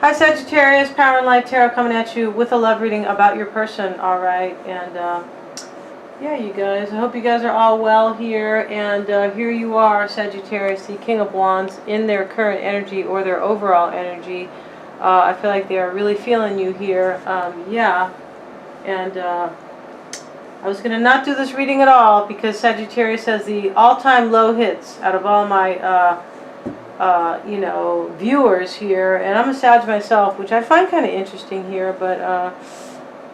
Hi Sagittarius, Power and Light Tarot coming at you with a love reading about your person, alright? And yeah, you guys, I hope you guys are all well here. And here you are, Sagittarius, the King of Wands, in their current energy or their overall energy. I feel like they are really feeling you here. Yeah, and I was going to not do this reading at all because Sagittarius has the all-time low hits out of all my you know, viewers here, and I'm a Sag myself, which I find kind of interesting here, but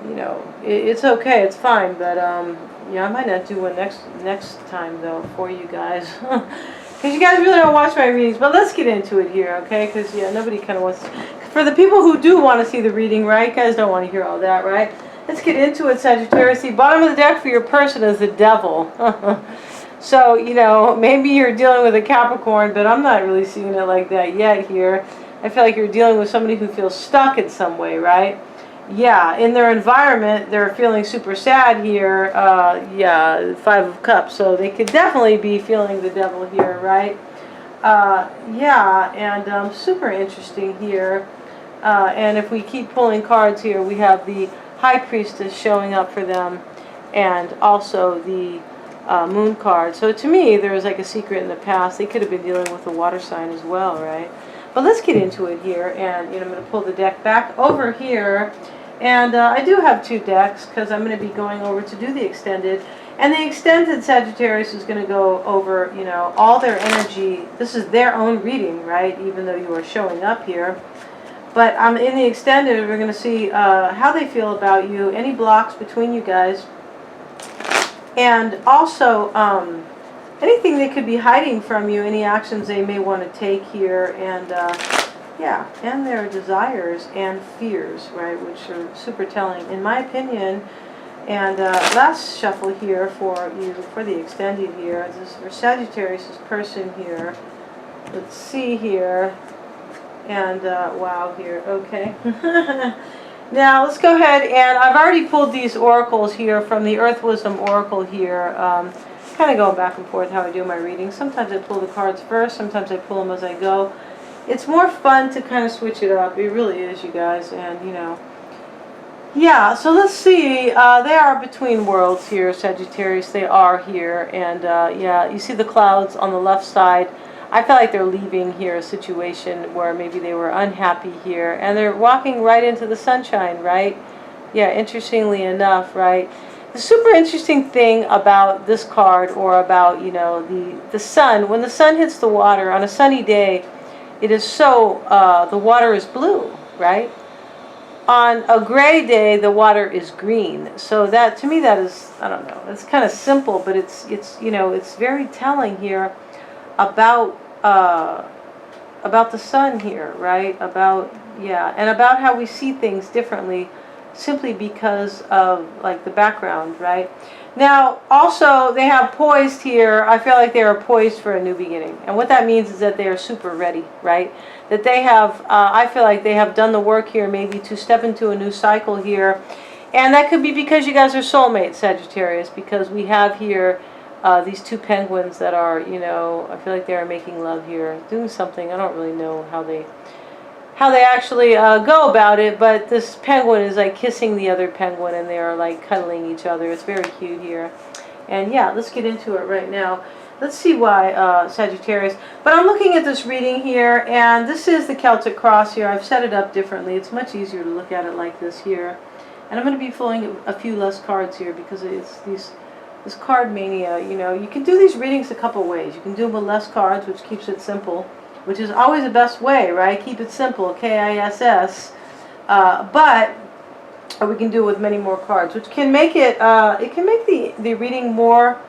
you know, it's okay, it's fine, but yeah, I might not do one next time though for you guys, because you guys really don't watch my readings. But let's get into it here, okay? Because yeah, nobody kind of wants to, for the people who do want to see the reading, right? You guys don't want to hear all that, right? Let's get into it, Sagittarius. The bottom of the deck for your person is the Devil. So, you know, maybe you're dealing with a Capricorn, but I'm not really seeing it like that yet here. I feel like you're dealing with somebody who feels stuck in some way, right? Yeah, in their environment, they're feeling super sad here. Yeah, Five of Cups. So they could definitely be feeling the Devil here, right? Yeah, and super interesting here. And if we keep pulling cards here, we have the High Priestess showing up for them, and also the Moon card. So to me, there was like a secret in the past. They could have been dealing with a water sign as well, right? But let's get into it here, and you know, I'm going to pull the deck back over here, and I do have two decks because I'm going to be going over to do the extended, and the extended Sagittarius is going to go over, you know, all their energy. This is their own reading, right? Even though you are showing up here. But in the extended, we're going to see how they feel about you, any blocks between you guys, and also anything they could be hiding from you, any actions they may want to take here, and yeah, and their desires and fears, right, which are super telling in my opinion. And last shuffle here for you, for the extended here, this is for Sagittarius' person here. Let's see here, and wow here, okay. Now, let's go ahead, and I've already pulled these oracles here from the Earth Wisdom Oracle here, kind of going back and forth how I do my readings. Sometimes I pull the cards first, sometimes I pull them as I go. It's more fun to kind of switch it up. It really is, you guys, and, you know. Yeah, so let's see. They are between worlds here, Sagittarius. They are here, and, yeah, you see the clouds on the left side. I feel like they're leaving here a situation where maybe they were unhappy here, and they're walking right into the sunshine, right? Yeah, interestingly enough, right? The super interesting thing about this card, or about, you know, the sun, when the sun hits the water on a sunny day, it is so, the water is blue, right? On a gray day, the water is green. So that, to me, that is, I don't know, it's kind of simple, but it's you know, it's very telling here about the sun here, right? About, yeah, and about how we see things differently simply because of like the background, right? Now, also they have poised here. I feel like they are poised for a new beginning, and what that means is that they are super ready, right? That they have, I feel like they have done the work here, maybe to step into a new cycle here, and that could be because you guys are soulmates, Sagittarius, because we have here these two penguins that are, you know, I feel like they are making love here, doing something. I don't really know how they actually go about it, but this penguin is like kissing the other penguin, and they are like cuddling each other. It's very cute here. And yeah, let's get into it right now. Let's see why, Sagittarius. But I'm looking at this reading here, and this is the Celtic cross here. I've set it up differently. It's much easier to look at it like this here. And I'm going to be pulling a few less cards here because it's this card mania. You know, you can do these readings a couple ways. You can do them with less cards, which keeps it simple, which is always the best way, right? Keep it simple, K-I-S-S. But we can do it with many more cards, which can make it, it can make the reading more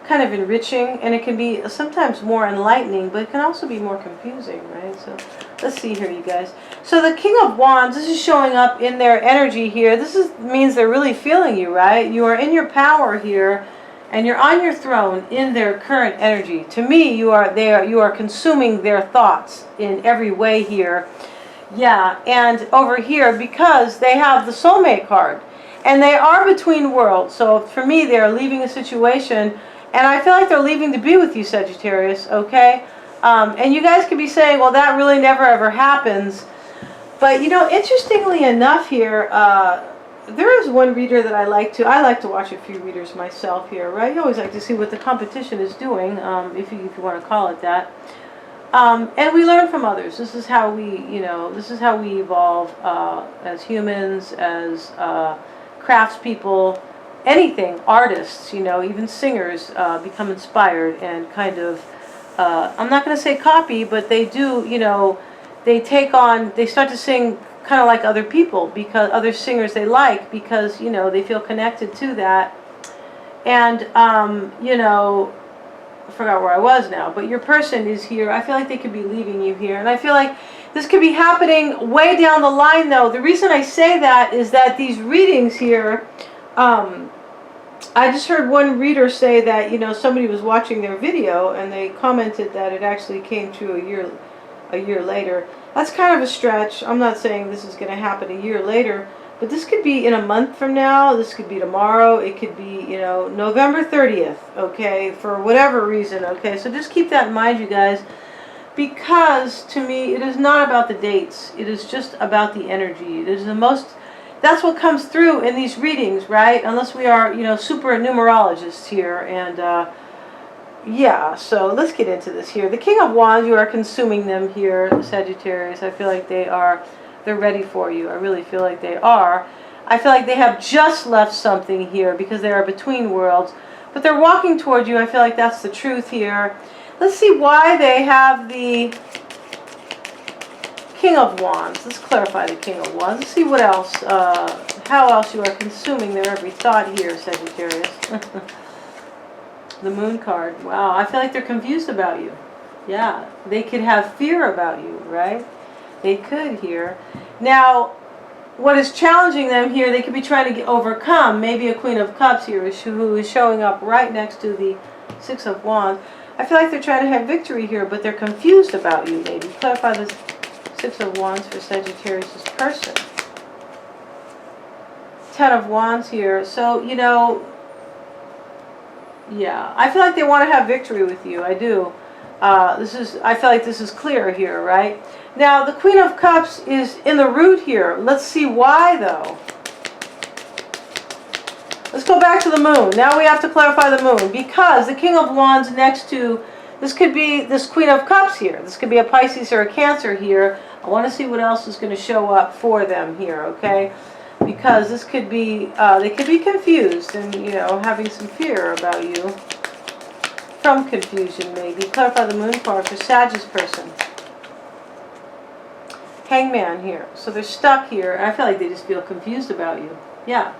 kind of enriching, and it can be sometimes more enlightening, but it can also be more confusing, right? So let's see here, you guys. So the King of Wands, this is showing up in their energy here. This means they're really feeling you, right? You are in your power here, and you're on your throne in their current energy. To me, you are consuming their thoughts in every way here. Yeah, and over here, because they have the Soulmate card, and they are between worlds. So for me, they are leaving a situation, and I feel like they're leaving to be with you, Sagittarius, okay? And you guys could be saying, well, that really never ever happens. But, you know, interestingly enough here, there is one reader that I like to watch a few readers myself here, right? You always like to see what the competition is doing, if you want to call it that. And we learn from others. This is how we, this is how we evolve as humans, as craftspeople, anything, artists, even singers become inspired and kind of, I'm not going to say copy, but they do, they start to sing kind of like other people, because other singers they like, because, they feel connected to that. And, I forgot where I was now, but your person is here. I feel like they could be leaving you here. And I feel like this could be happening way down the line, though. The reason I say that is that these readings here, I just heard one reader say that, somebody was watching their video and they commented that it actually came true a year later. That's kind of a stretch. I'm not saying this is going to happen a year later, but this could be in a month from now. This could be tomorrow. It could be, November 30th, okay, for whatever reason, okay? So just keep that in mind, you guys, because to me, it is not about the dates. It is just about the energy. It is that's what comes through in these readings, right? Unless we are, super numerologists here. And, yeah, so let's get into this here. The King of Wands, you are consuming them here, Sagittarius. I feel like they're ready for you. I really feel like they are. I feel like they have just left something here because they are between worlds. But they're walking toward you. I feel like that's the truth here. Let's see why they have the King of Wands. Let's clarify the King of Wands. Let's see what else, how else you are consuming their every thought here, Sagittarius. The Moon card. Wow, I feel like they're confused about you. Yeah, they could have fear about you, right? They could here. Now, what is challenging them here, they could be trying to overcome. Maybe a Queen of Cups here who is showing up right next to the Six of Wands. I feel like they're trying to have victory here, but they're confused about you, maybe. Clarify the Six of Wands for Sagittarius' person. Ten of Wands here. So, yeah, I feel like they want to have victory with you. I do. I feel like this is clear here, right? Now, the Queen of Cups is in the root here. Let's see why, though. Let's go back to the Moon. Now we have to clarify the Moon, because the King of Wands next to, this could be this Queen of Cups here. This could be a Pisces or a Cancer here. I want to see what else is going to show up for them here, okay? Because this could be, they could be confused and, having some fear about you. From confusion, maybe. Clarify the Moon card for Sagittarius person. Hangman here. So they're stuck here. I feel like they just feel confused about you. Yeah.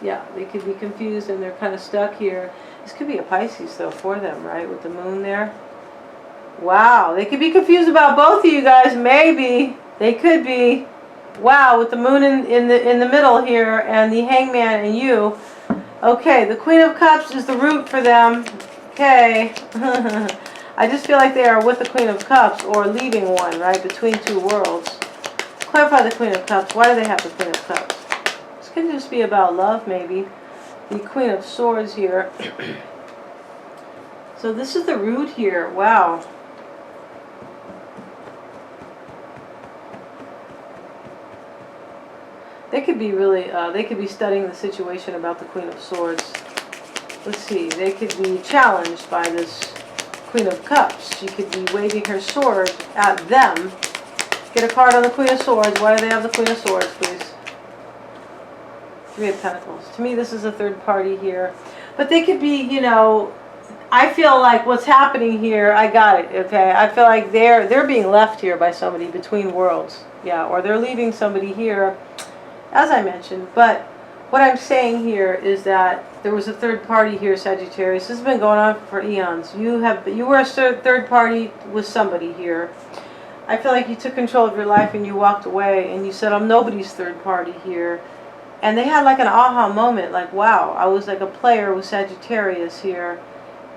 Yeah, they could be confused and they're kind of stuck here. This could be a Pisces, though, for them, right? With the Moon there. Wow. They could be confused about both of you guys. Maybe. They could be. Wow, with the Moon in the middle here and the Hangman and you. Okay, the Queen of Cups is the root for them. Okay. I just feel like they are with the Queen of Cups or leaving one, right, between two worlds. Clarify the Queen of Cups. Why do they have the Queen of Cups? This could just be about love, maybe. The Queen of Swords here. So this is the root here. Wow. They could be really, they could be studying the situation about the Queen of Swords. Let's see, they could be challenged by this Queen of Cups. She could be waving her sword at them. Get a card on the Queen of Swords. Why do they have the Queen of Swords, please? Three of Pentacles. To me, this is a third party here. But they could be, I feel like what's happening here, I got it, okay? I feel like they're being left here by somebody between worlds. Yeah, or they're leaving somebody here, as I mentioned. But what I'm saying here is that there was a third party here, Sagittarius. This has been going on for eons. You were a third party with somebody here. I feel like you took control of your life and you walked away and you said, I'm nobody's third party here. And they had like an aha moment, like, wow, I was like a player with Sagittarius here.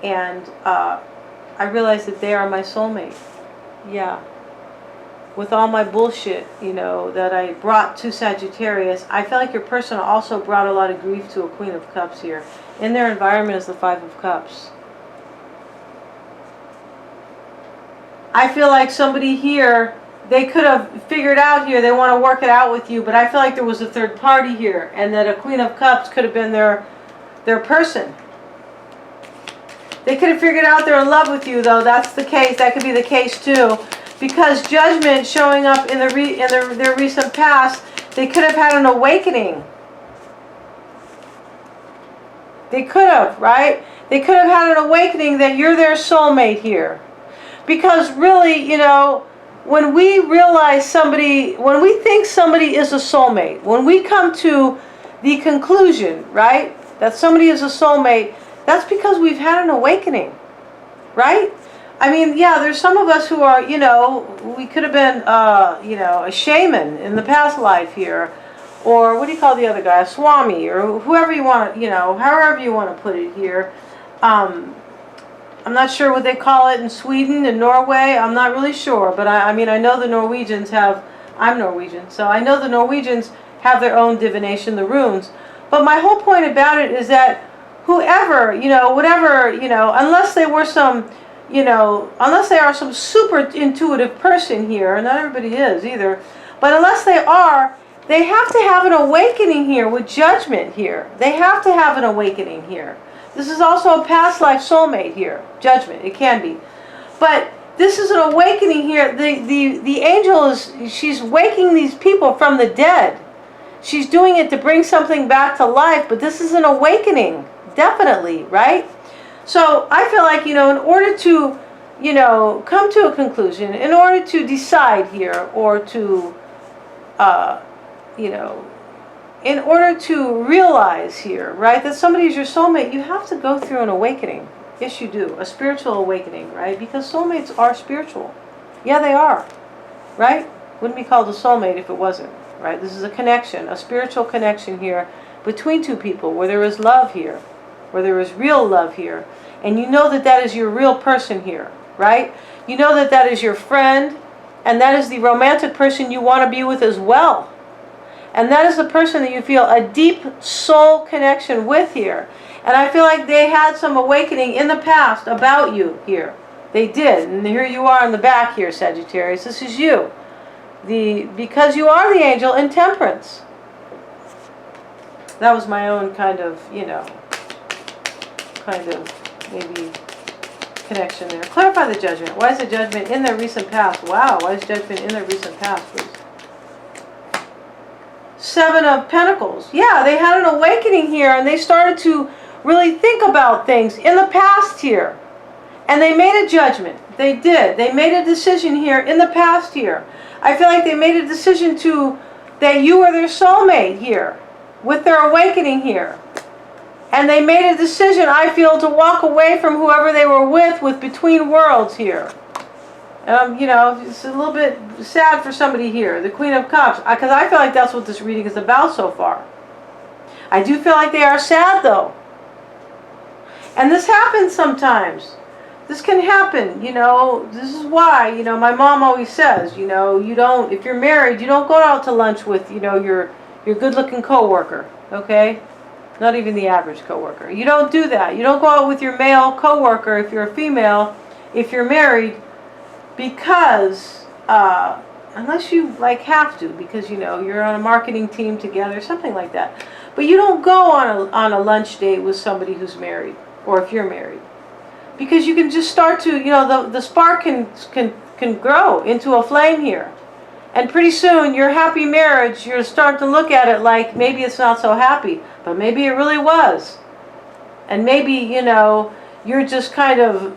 And I realized that they are my soulmate. Yeah. With all my bullshit, that I brought to Sagittarius, I feel like your person also brought a lot of grief to a Queen of Cups here. In their environment is the Five of Cups. I feel like somebody here they could have figured out here, they want to work it out with you, but I feel like there was a third party here, and that a Queen of Cups could have been their person. They could have figured out they're in love with you, though. That's the case. That could be the case too, because Judgment showing up in their recent past, they could have had an awakening. They could have, right? They could have had an awakening that you're their soulmate here, because really, you know, when we realize somebody, when we think somebody is a soulmate, when we come to the conclusion, right, that somebody is a soulmate, that's because we've had an awakening, right? I mean, yeah, there's some of us who are, you know, we could have been, you know, a shaman in the past life here, or what do you call the other guy, a swami, or whoever you want to, you know, however you want to put it here. I'm not sure what they call it in Sweden and Norway. I'm not really sure, but I mean, I know the Norwegians have, I'm Norwegian, so I know the Norwegians have their own divination, the runes. But my whole point about it is that whoever, you know, whatever, you know, unless they were some, you know, unless they are some super intuitive person here, and not everybody is either, but unless they are, they have to have an awakening here with Judgment here. They have to have an awakening here. This is also a past life soulmate here, Judgment, it can be. But this is an awakening here. The angel is, she's waking these people from the dead. She's doing it to bring something back to life, but this is an awakening, definitely, right? So I feel like, you know, in order to, you know, come to a conclusion, in order to decide here, or to, you know, in order to realize here, right, that somebody is your soulmate, you have to go through an awakening. Yes, you do. A spiritual awakening, right? Because soulmates are spiritual. Yeah, they are, right? Wouldn't be called a soulmate if it wasn't, right? This is a connection, a spiritual connection here between two people, where there is love here, where there is real love here. And you know that that is your real person here, right? You know that that is your friend, and that is the romantic person you want to be with as well. And that is the person that you feel a deep soul connection with here. And I feel like they had some awakening in the past about you here. They did. And here you are in the back here, Sagittarius. This is you. Because you are the angel in Temperance. That was my own kind of, you know, kind of maybe connection there. Clarify the Judgment. Why is the Judgment in their recent past? Wow, why is Judgment in their recent past, please? Seven of Pentacles. Yeah, they had an awakening here, and they started to really think about things in the past here. And they made a judgment. They did. They made a decision here in the past here. I feel like they made a decision that you are their soulmate here, with their awakening here. And they made a decision, I feel, to walk away from whoever they were with between worlds here. You know, it's a little bit sad for somebody here, the Queen of Cups, because I feel like that's what this reading is about so far. I do feel like they are sad, though. And this happens sometimes. This can happen, you know. This is why, you know, my mom always says, you know, you don't, if you're married, you don't go out to lunch with, you know, your good-looking coworker, okay? Not even the average coworker. You don't do that. You don't go out with your male coworker if you're a female, if you're married, because unless you like have to, because you know you're on a marketing team together, something like that. But you don't go on a lunch date with somebody who's married, or if you're married, because you can just start to, you know, the spark can grow into a flame here, and pretty soon your happy marriage, you're starting to look at it like maybe it's not so happy, but maybe it really was, and maybe, you know, you're just kind of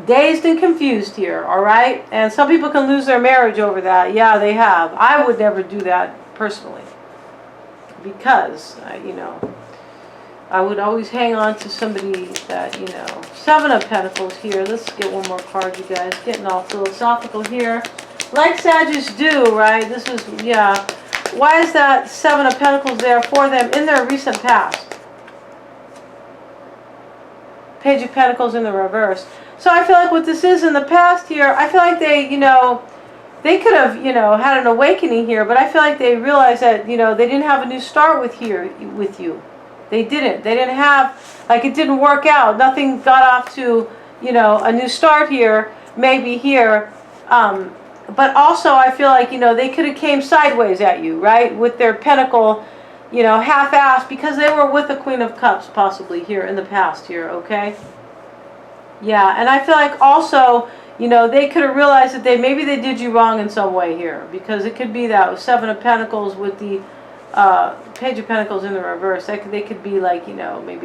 dazed and confused here, all right? And some people can lose their marriage over that. Yeah, they have. I would never do that personally, because, you know, I would always hang on to somebody that, you know. Seven of Pentacles here. Let's get one more card, you guys. Getting all philosophical here. Like Sagittarius do, right? This is, yeah. Why is that Seven of Pentacles there for them in their recent past? Page of Pentacles in the reverse. So I feel like what this is in the past here, I feel like they, you know, they could have, you know, had an awakening here, but I feel like they realized that, you know, they didn't have a new start with you. They didn't. They didn't have, like, it didn't work out. Nothing got off to, you know, a new start here, maybe here, but also I feel like, they could have came sideways at you, right? With their pentacle, half-assed, because they were with the Queen of Cups possibly here in the past here, okay? Yeah, and I feel like also, they could have realized that maybe they did you wrong in some way here, because it could be that Seven of Pentacles with the Page of Pentacles in the reverse. They could be like, maybe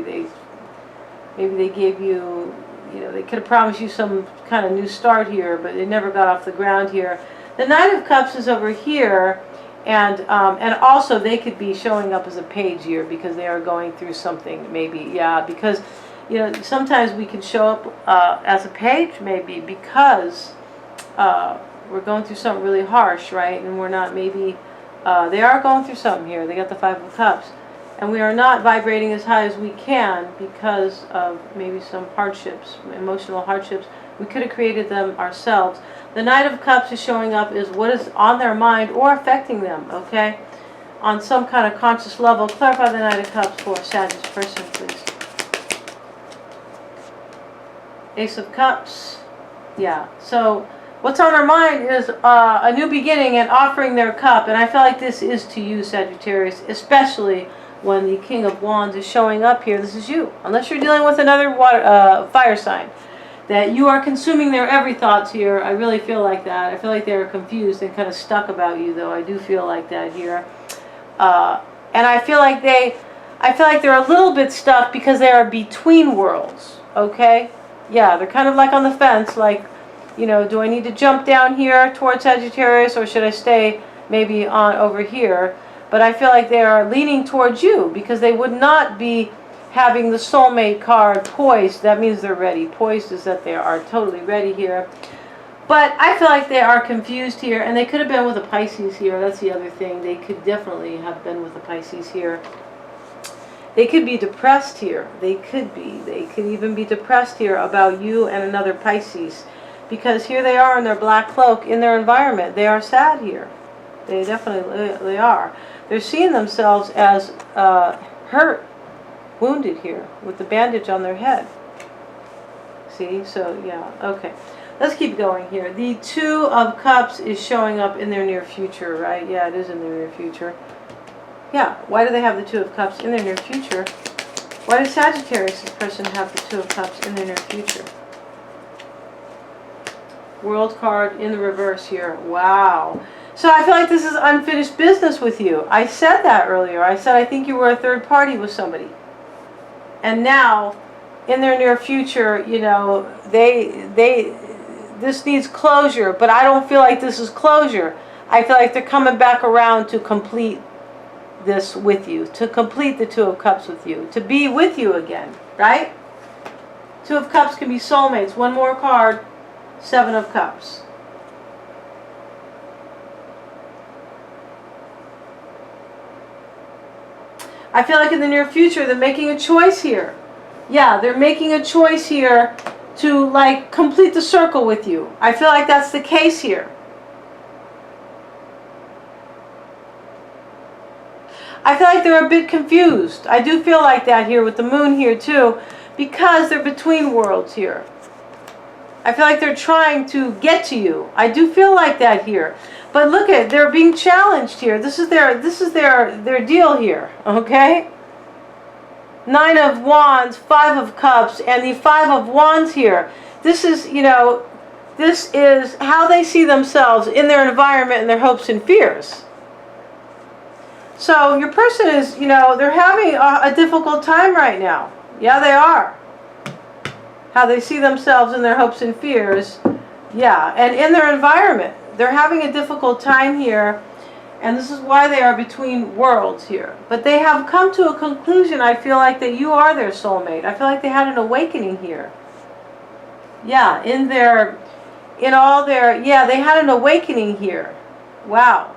they gave you, they could have promised you some kind of new start here, but it never got off the ground here. The Knight of Cups is over here, and also they could be showing up as a page here because they are going through something, maybe, yeah, because, sometimes we can show up as a page, maybe, because we're going through something really harsh, right, and we're not, maybe, they are going through something here. They got the Five of Cups. And we are not vibrating as high as we can because of maybe some hardships, emotional hardships. We could have created them ourselves. The Knight of Cups is showing up is what is on their mind or affecting them, okay? On some kind of conscious level. Clarify the Knight of Cups for Sagittarius person, please. Ace of Cups. Yeah, so what's on their mind is a new beginning and offering their cup. And I feel like this is to you, Sagittarius, especially when the King of Wands is showing up here. This is you. Unless you're dealing with another fire sign. That you are consuming their every thoughts here. I really feel like that. I feel like they're confused and kind of stuck about you, though. I do feel like that here. And I feel like they're a little bit stuck because they are between worlds. Okay? Yeah, they're kind of like on the fence. Like, do I need to jump down here towards Sagittarius, or should I stay maybe on over here? But I feel like they are leaning towards you because they would not be having the Soulmate card poised. That means they're ready. Poised is that they are totally ready here. But I feel like they are confused here, and they could have been with a Pisces here. That's the other thing. They could definitely have been with a Pisces here. They could be depressed here. They could be. They could even be depressed here about you and another Pisces. Because here they are in their black cloak in their environment. They are sad here. They definitely are. They're seeing themselves as hurt, wounded here, with the bandage on their head. See? So, yeah, okay. Let's keep going here. The Two of Cups is showing up in their near future, right? Yeah, it is in their near future. Yeah, why do they have the Two of Cups in their near future? Why does Sagittarius, this person, have the Two of Cups in their near future? World card in the reverse here. Wow. So I feel like this is unfinished business with you. I said that earlier. I said I think you were a third party with somebody. And now, in their near future, this needs closure. But I don't feel like this is closure. I feel like they're coming back around to complete this with you. To complete the Two of Cups with you. To be with you again. Right? Two of Cups can be soulmates. One more card. Seven of Cups. I feel like in the near future they're making a choice here. Yeah, they're making a choice here to like complete the circle with you. I feel like that's the case here. I feel like they're a bit confused. I do feel like that here with the moon here too, because they're between worlds here. I feel like they're trying to get to you. I do feel like that here. But look at, they're being challenged here. This is their deal here, okay? Nine of Wands, Five of Cups, and the Five of Wands here. This is, this is how they see themselves in their environment and their hopes and fears. So your person is, they're having a difficult time right now. Yeah, they are. How they see themselves in their hopes and fears. Yeah, and in their environment. They're having a difficult time here. And this is why they are between worlds here. But they have come to a conclusion, I feel like, that you are their soulmate. I feel like they had an awakening here. Yeah, they had an awakening here. Wow.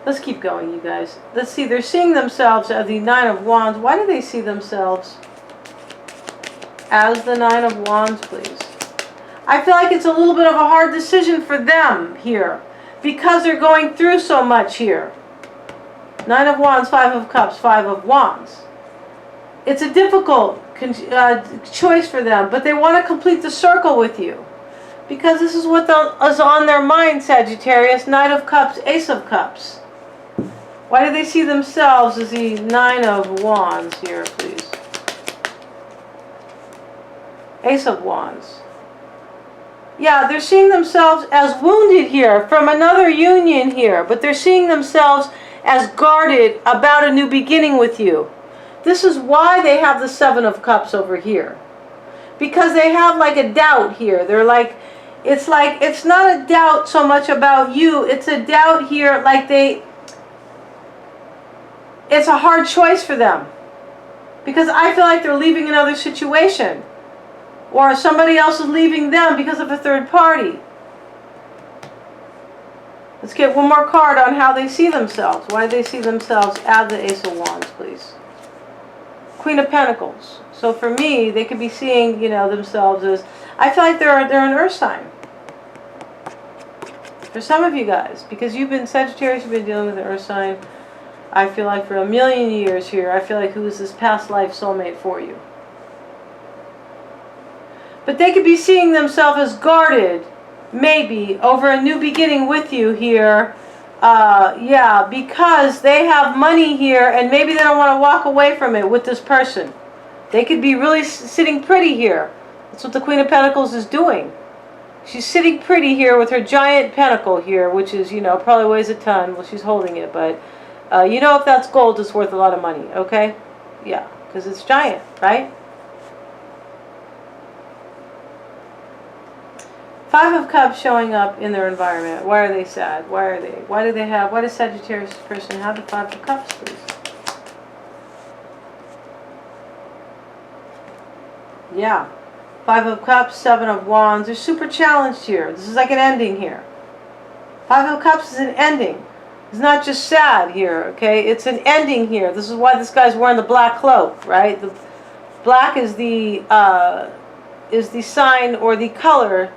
Let's keep going, you guys. Let's see, they're seeing themselves as the Nine of Wands. Why do they see themselves as the Nine of Wands, please? I feel like it's a little bit of a hard decision for them here because they're going through so much here. Nine of Wands, Five of Cups, Five of Wands. It's a difficult choice for them, but they want to complete the circle with you. Because this is what is on their mind, Sagittarius. Knight of Cups, Ace of Cups. Why do they see themselves as the Nine of Wands here, please? Ace of Wands. Yeah, they're seeing themselves as wounded here from another union here, but they're seeing themselves as guarded about a new beginning with you. This is why they have the Seven of Cups over here. Because they have like a doubt here. They're like, it's not a doubt so much about you, it's a doubt here like it's a hard choice for them. Because I feel like they're leaving another situation. Or somebody else is leaving them because of a third party. Let's get one more card on how they see themselves. Why do they see themselves? Add the Ace of Wands, please. Queen of Pentacles. So for me, they could be seeing, themselves as, I feel like they're an earth sign. For some of you guys, because you've been Sagittarius, you've been dealing with an earth sign. I feel like for a million years here, I feel like who is this past life soulmate for you? But they could be seeing themselves as guarded, maybe, over a new beginning with you here. Yeah, because they have money here and maybe they don't want to walk away from it with this person. They could be really sitting pretty here. That's what the Queen of Pentacles is doing. She's sitting pretty here with her giant pentacle here, which is, probably weighs a ton. Well, she's holding it, but if that's gold, it's worth a lot of money, okay? Yeah, because it's giant, right? Five of Cups showing up in their environment. Why are they sad? Why does Sagittarius person have the Five of Cups, please? Yeah. Five of Cups, Seven of Wands. They're super challenged here. This is like an ending here. Five of Cups is an ending. It's not just sad here, okay? It's an ending here. This is why this guy's wearing the black cloak, right? The black is the sign or the color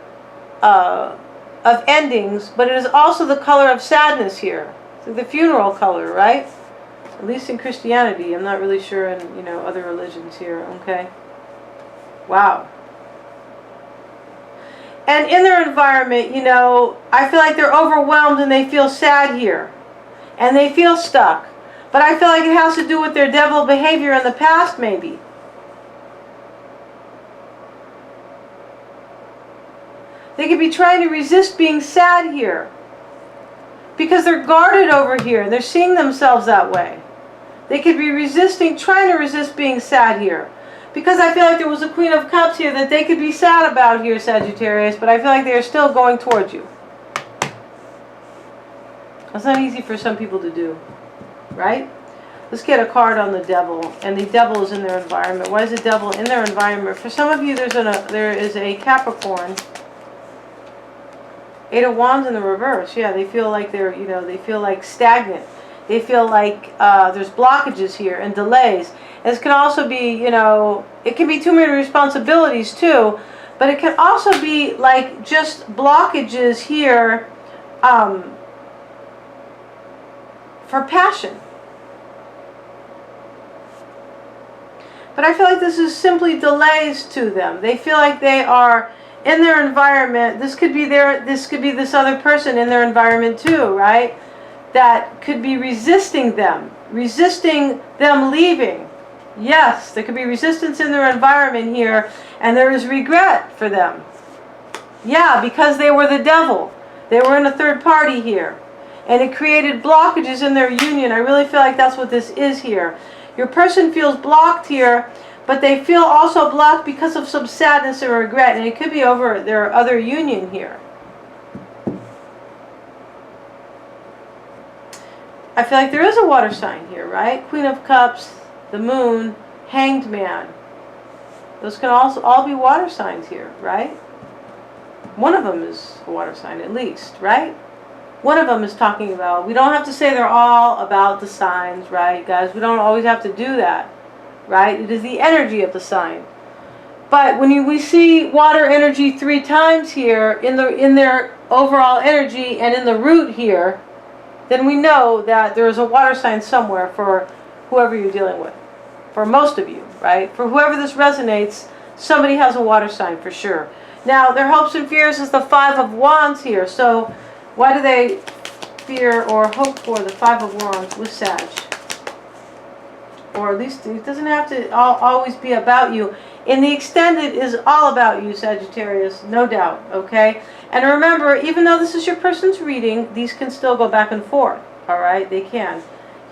of endings, but it is also the color of sadness here. So the funeral color, right? At least in Christianity. I'm not really sure in, other religions here, okay? Wow. And in their environment, I feel like they're overwhelmed and they feel sad here. And they feel stuck. But I feel like it has to do with their devil behavior in the past, maybe. They could be trying to resist being sad here. Because they're guarded over here. They're seeing themselves that way. They could be trying to resist being sad here. Because I feel like there was a Queen of Cups here that they could be sad about here, Sagittarius. But I feel like they are still going towards you. That's not easy for some people to do. Right? Let's get a card on the devil. And the devil is in their environment. Why is the devil in their environment? For some of you, there is a Capricorn. Eight of Wands in the reverse. Yeah, they feel like they feel like stagnant. They feel like there's blockages here and delays. This can also be, it can be too many responsibilities too, but it can also be like just blockages here for passion. But I feel like this is simply delays to them. They feel like they are in their environment. This could be this other person in their environment too, right? That could be resisting them leaving. Yes, there could be resistance in their environment here, and there is regret for them. Yeah, because they were the devil. They were in a third party here. And it created blockages in their union. I really feel like that's what this is here. Your person feels blocked here, but they feel also blocked because of some sadness or regret. And it could be over their other union here. I feel like there is a water sign here, right? Queen of Cups, the Moon, Hanged Man. Those can also all be water signs here, right? One of them is a water sign at least, right? One of them is talking about, we don't have to say they're all about the signs, right, guys? We don't always have to do that, right? It is the energy of the sign. But when we see water energy 3 times here in their overall energy and in the root here, then we know that there is a water sign somewhere for whoever you're dealing with. For most of you, right? For whoever this resonates, somebody has a water sign for sure. Now, their hopes and fears is the Five of Wands here. So, why do they fear or hope for the Five of Wands with Sag? Or at least it doesn't have to always be about you. In the extended is all about you, Sagittarius, no doubt, okay? And remember, even though this is your person's reading, these can still go back and forth, all right? They can.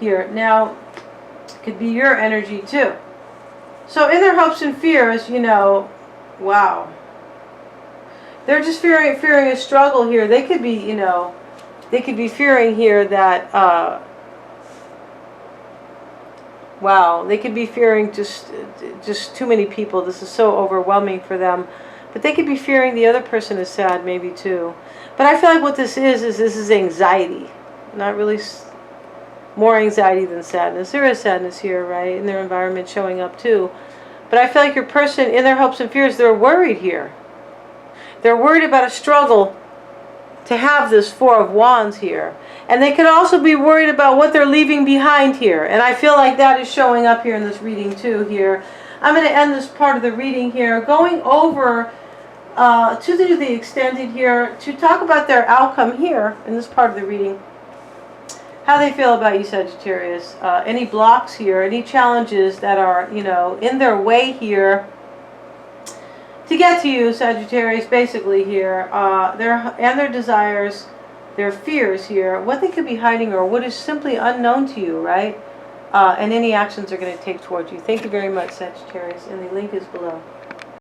Here, now, it could be your energy too. So in their hopes and fears, you know, wow. They're just fearing a struggle here. They could be, you know, they could be fearing here that, wow, they could be fearing just too many people. This is so overwhelming for them. But they could be fearing the other person is sad maybe too. But I feel like what this is anxiety. Not really more anxiety than sadness. There is sadness here, right? In their environment showing up too. But I feel like your person, in their hopes and fears, they're worried here. They're worried about a struggle to have this Four of Wands here. And they could also be worried about what they're leaving behind here. And I feel like that is showing up here in this reading too here. I'm going to end this part of the reading here, going over to the extended here to talk about their outcome here in this part of the reading. How they feel about you, Sagittarius. Any blocks here, any challenges that are, you know, in their way here to get to you, Sagittarius, basically here. Their desires, their fears here, what they could be hiding or what is simply unknown to you, right? And any actions they're going to take towards you. Thank you very much, Sagittarius, and the link is below.